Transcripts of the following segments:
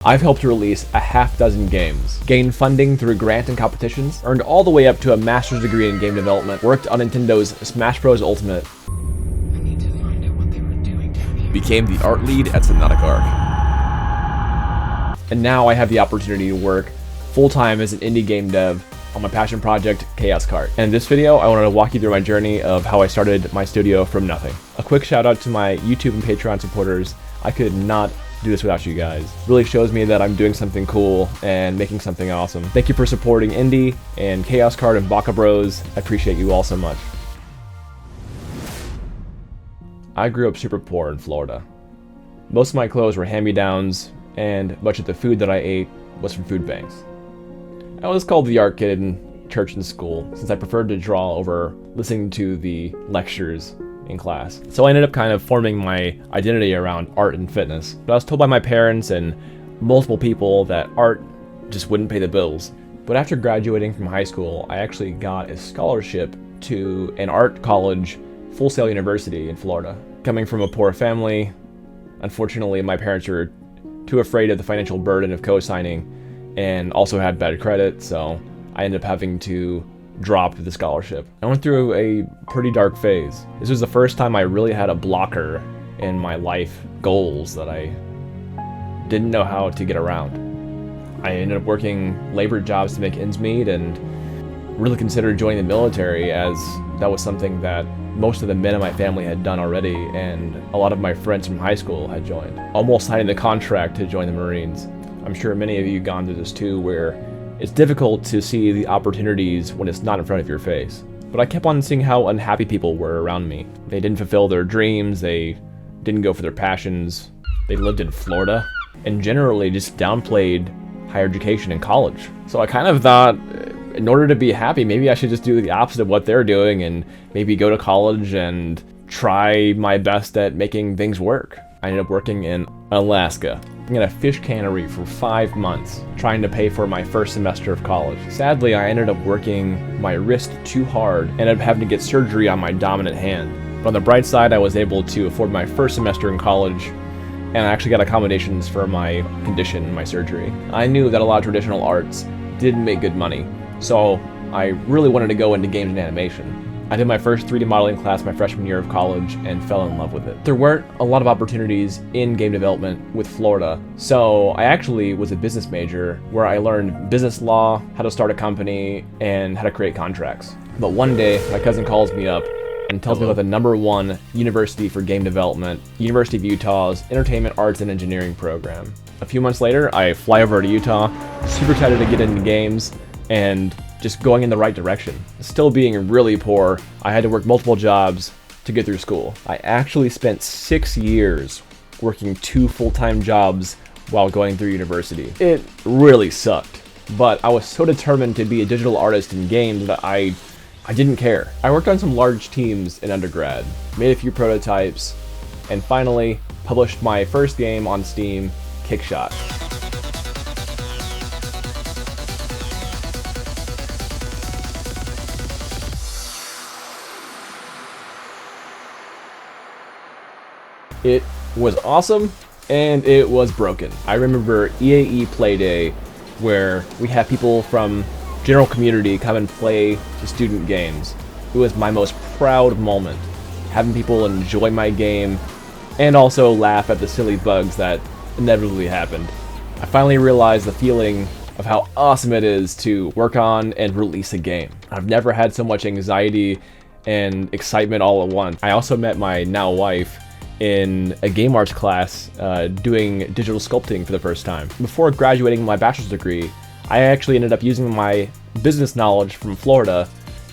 I've helped release a half-dozen games, gained funding through grants and competitions, earned all the way up to a master's degree in game development, worked on Nintendo's Smash Bros. Ultimate, became the art lead at Subnautica Arc, and now I have the opportunity to work full-time as an indie game dev on my passion project, Chaos Kart. And in this video, I wanted to walk you through my journey of how I started my studio from nothing. A quick shout out to my YouTube and Patreon supporters. I could not do this without you guys. Really shows me that I'm doing something cool and making something awesome. Thank you for supporting indie and Chaos Kart and Baka Bros. I appreciate you all so much. I grew up super poor in Florida. Most of my clothes were hand-me-downs, and much of the food that I ate was from food banks. I was called the art kid in church and school, since I preferred to draw over listening to the lectures in class. So I ended up kind of forming my identity around art and fitness. But I was told by my parents and multiple people that art just wouldn't pay the bills. But after graduating from high school, I actually got a scholarship to an art college, Full Sail University in Florida. Coming from a poor family, unfortunately my parents were too afraid of the financial burden of co-signing and also had bad credit, so I ended up having to drop the scholarship. I went through a pretty dark phase. This was the first time I really had a blocker in my life goals that I didn't know how to get around. I ended up working labor jobs to make ends meet and really considered joining the military, as that was something that most of the men in my family had done already, and a lot of my friends from high school had joined. Almost signing the contract to join the Marines. I'm sure many of you have gone through this too, where it's difficult to see the opportunities when it's not in front of your face. But I kept on seeing how unhappy people were around me. They didn't fulfill their dreams, they didn't go for their passions, they lived in Florida, and generally just downplayed higher education in college. So I kind of thought, in order to be happy, maybe I should just do the opposite of what they're doing and maybe go to college and try my best at making things work. I ended up working in Alaska, in a fish cannery for 5 months, trying to pay for my first semester of college. Sadly, I ended up working my wrist too hard and ended up having to get surgery on my dominant hand. But on the bright side, I was able to afford my first semester in college, and I actually got accommodations for my condition and my surgery. I knew that a lot of traditional arts didn't make good money, so I really wanted to go into games and animation. I did my first 3D modeling class my freshman year of college and fell in love with it. There weren't a lot of opportunities in game development with Florida, so I actually was a business major where I learned business law, how to start a company, and how to create contracts. But one day, my cousin calls me up and tells me about the #1 university for game development, University of Utah's Entertainment Arts and Engineering program. A few months later, I fly over to Utah, super excited to get into games, and just going in the right direction. Still being really poor, I had to work multiple jobs to get through school. I actually spent 6 years working 2 full-time jobs while going through university. It really sucked, but I was so determined to be a digital artist in games that I didn't care. I worked on some large teams in undergrad, made a few prototypes, and finally published my first game on Steam, Kickshot. It was awesome, and it was broken. I remember EAE Play Day, where we have people from general community come and play the student games. It was my most proud moment, having people enjoy my game, and also laugh at the silly bugs that inevitably happened. I finally realized the feeling of how awesome it is to work on and release a game. I've never had so much anxiety and excitement all at once. I also met my now wife in a game arts class doing digital sculpting for the first time. Before graduating my bachelor's degree, I actually ended up using my business knowledge from Florida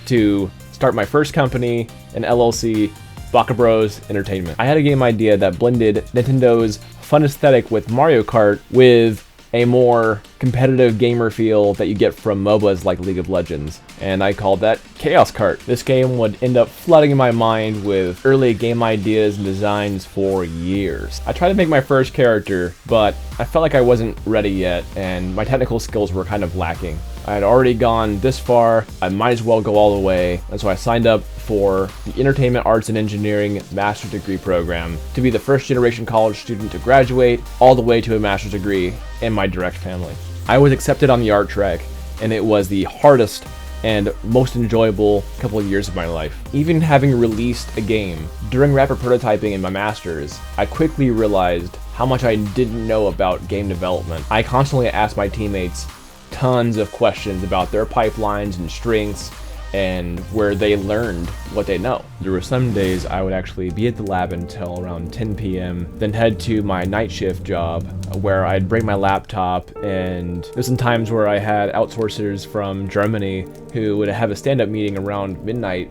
to start my first company, an LLC, Baka Bros Entertainment. I had a game idea that blended Nintendo's fun aesthetic with Mario Kart with a more competitive gamer feel that you get from MOBAs like League of Legends, and I called that Chaos Kart. This game would end up flooding my mind with early game ideas and designs for years. I tried to make my first character, but I felt like I wasn't ready yet, and my technical skills were kind of lacking. I had already gone this far, I might as well go all the way, and so I signed up for the Entertainment Arts and Engineering Master's Degree program to be the first generation college student to graduate all the way to a master's degree in my direct family. I was accepted on the art track, and it was the hardest and most enjoyable couple of years of my life. Even having released a game during rapid prototyping in my master's, I quickly realized how much I didn't know about game development. I constantly asked my teammates tons of questions about their pipelines and strengths and where they learned what they know. There were some days I would actually be at the lab until around 10 p.m., then head to my night shift job where I'd bring my laptop, and there's some times where I had outsourcers from Germany who would have a stand-up meeting around midnight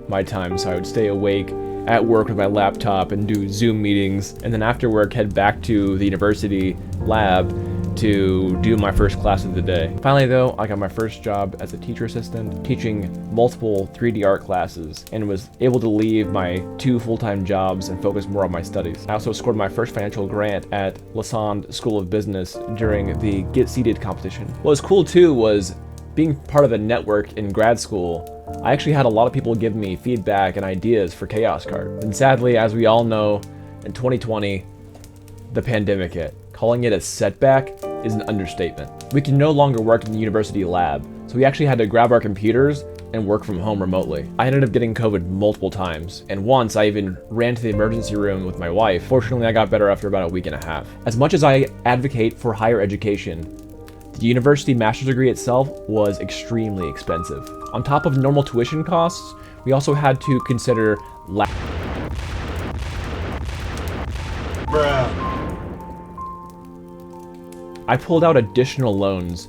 my time, so I would stay awake at work with my laptop and do Zoom meetings, and then after work head back to the university lab to do my first class of the day. Finally though, I got my first job as a teacher assistant, teaching multiple 3D art classes, and was able to leave my 2 full-time jobs and focus more on my studies. I also scored my first financial grant at Lausanne School of Business during the Get Seated competition. What was cool too was being part of a network in grad school. I actually had a lot of people give me feedback and ideas for Chaos Card. And sadly, as we all know, in 2020, the pandemic hit. Calling it a setback is an understatement. We can no longer work in the university lab, so we actually had to grab our computers and work from home remotely. I ended up getting COVID multiple times, and once I even ran to the emergency room with my wife. Fortunately, I got better after about a week and a half. As much as I advocate for higher education, the university master's degree itself was extremely expensive. On top of normal tuition costs, we also had to consider I pulled out additional loans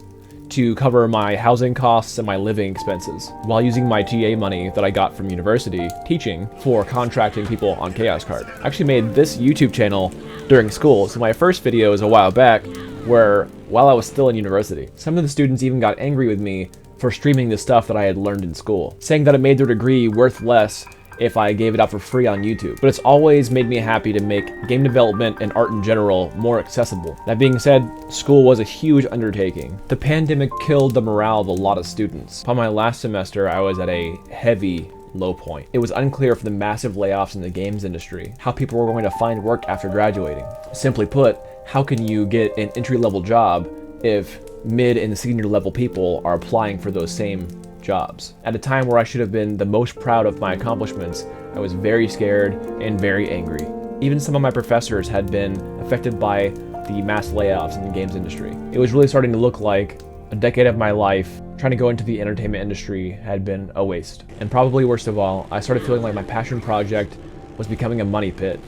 to cover my housing costs and my living expenses while using my TA money that I got from university teaching for contracting people on Chaos Card. I actually made this YouTube channel during school, so my first video is a while back where while I was still in university. Some of the students even got angry with me for streaming the stuff that I had learned in school, saying that it made their degree worth less if I gave it out for free on YouTube. But it's always made me happy to make game development and art in general more accessible. That being said, school was a huge undertaking. The pandemic killed the morale of a lot of students. Upon my last semester, I was at a heavy low point. It was unclear for the massive layoffs in the games industry, how people were going to find work after graduating. Simply put, how can you get an entry-level job if mid and senior level people are applying for those same jobs? At a time where I should have been the most proud of my accomplishments, I was very scared and very angry. Even some of my professors had been affected by the mass layoffs in the games industry. It was really starting to look like a decade of my life trying to go into the entertainment industry had been a waste. And probably worst of all, I started feeling like my passion project was becoming a money pit.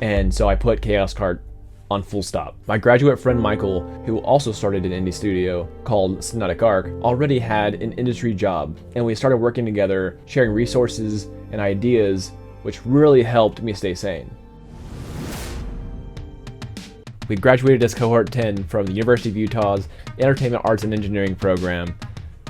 And so I put Chaos Card on full stop. My graduate friend Michael, who also started an indie studio called Synotic Arc, already had an industry job, and we started working together, sharing resources and ideas, which really helped me stay sane. We graduated as Cohort 10 from the University of Utah's Entertainment Arts and Engineering program,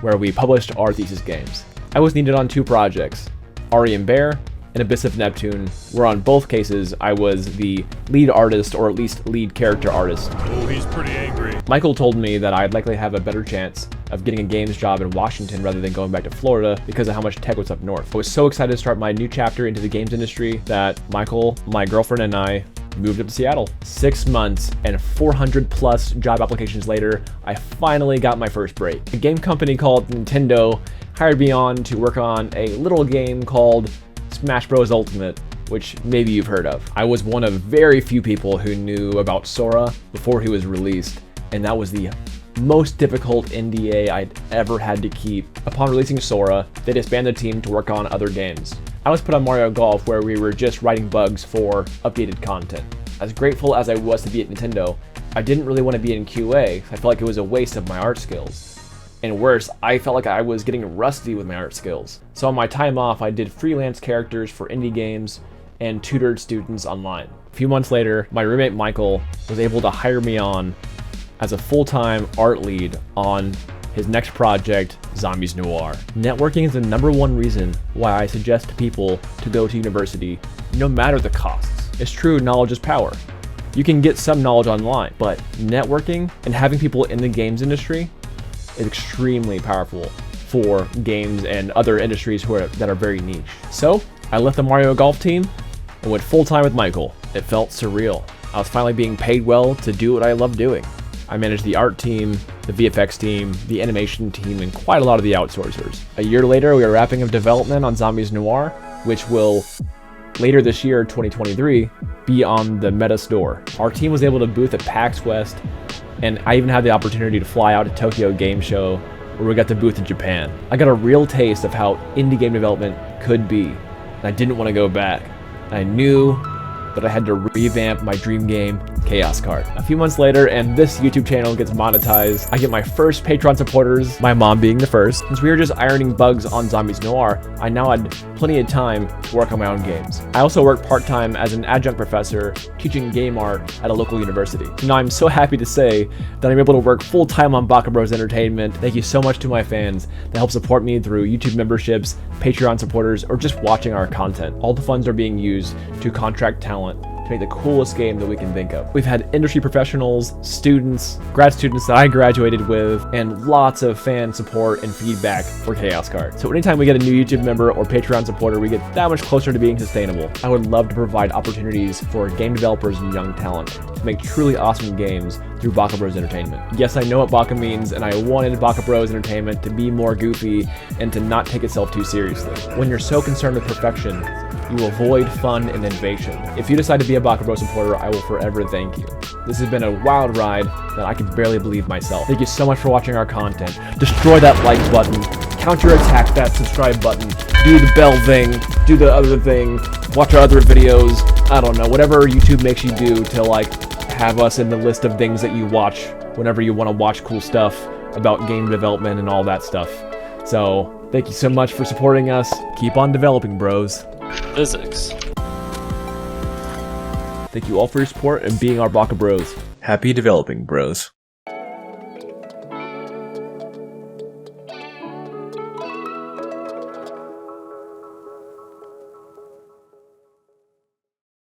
where we published our thesis games. I was needed on 2 projects, Ari and Bear and Abyss of Neptune, where on both cases I was the lead artist, or at least lead character artist. Oh, he's pretty angry. Michael told me that I'd likely have a better chance of getting a games job in Washington rather than going back to Florida because of how much tech was up north. I was so excited to start my new chapter into the games industry that Michael, my girlfriend, and I moved up to Seattle. 6 months and 400 plus job applications later, I finally got my first break. A game company called Nintendo hired me on to work on a little game called Smash Bros. Ultimate, which maybe you've heard of. I was one of very few people who knew about Sora before he was released, and that was the most difficult NDA I'd ever had to keep. Upon releasing Sora, they disbanded the team to work on other games. I was put on Mario Golf, where we were just writing bugs for updated content. As grateful as I was to be at Nintendo, I didn't really want to be in QA. I felt like it was a waste of my art skills. And worse, I felt like I was getting rusty with my art skills. So on my time off, I did freelance characters for indie games and tutored students online. A few months later, my roommate Michael was able to hire me on as a full-time art lead on his next project, Zombies Noir. Networking is the #1 reason why I suggest to people to go to university, no matter the costs. It's true, knowledge is power. You can get some knowledge online, but networking and having people in the games industry is extremely powerful. for games and other industries that are very niche. So I left the Mario Golf team and went full-time with Michael. It felt surreal. I was finally being paid well to do what I love doing. I managed the art team, the VFX team, the animation team, and quite a lot of the outsourcers. A year later, we were wrapping up development on Zombies Noir, which will, later this year, 2023, be on the Meta Store. Our team was able to booth at PAX West, and I even had the opportunity to fly out to Tokyo Game Show, where we got to booth in Japan. I got a real taste of how indie game development could be, and I didn't want to go back. I knew that I had to revamp my dream game, Chaos Kart. A few months later, and this YouTube channel gets monetized, I get my first Patreon supporters, my mom being the first. Since we were just ironing bugs on Zombies Noir, I now had plenty of time to work on my own games. I also work part-time as an adjunct professor teaching game art at a local university. Now I'm so happy to say that I'm able to work full-time on Baka Bros Entertainment. Thank you so much to my fans that help support me through YouTube memberships, Patreon supporters, or just watching our content. All the funds are being used to contract talent to make the coolest game that we can think of. We've had industry professionals, students, grad students that I graduated with, and lots of fan support and feedback for Chaos Kart. So anytime we get a new YouTube member or Patreon supporter, we get that much closer to being sustainable. I would love to provide opportunities for game developers and young talent to make truly awesome games through Baka Bros Entertainment. Yes, I know what Baka means, and I wanted Baka Bros Entertainment to be more goofy and to not take itself too seriously. When you're so concerned with perfection, you will avoid fun and innovation. If you decide to be a Baka Bros supporter, I will forever thank you. This has been a wild ride that I can barely believe myself. Thank you so much for watching our content. Destroy that like button, counter-attack that subscribe button, do the bell thing, do the other thing, watch our other videos, I don't know, whatever YouTube makes you do to like have us in the list of things that you watch whenever you want to watch cool stuff about game development and all that stuff. So, thank you so much for supporting us. Keep on developing, bros. Physics. Thank you all for your support and being our Baka Bros. Happy developing, bros.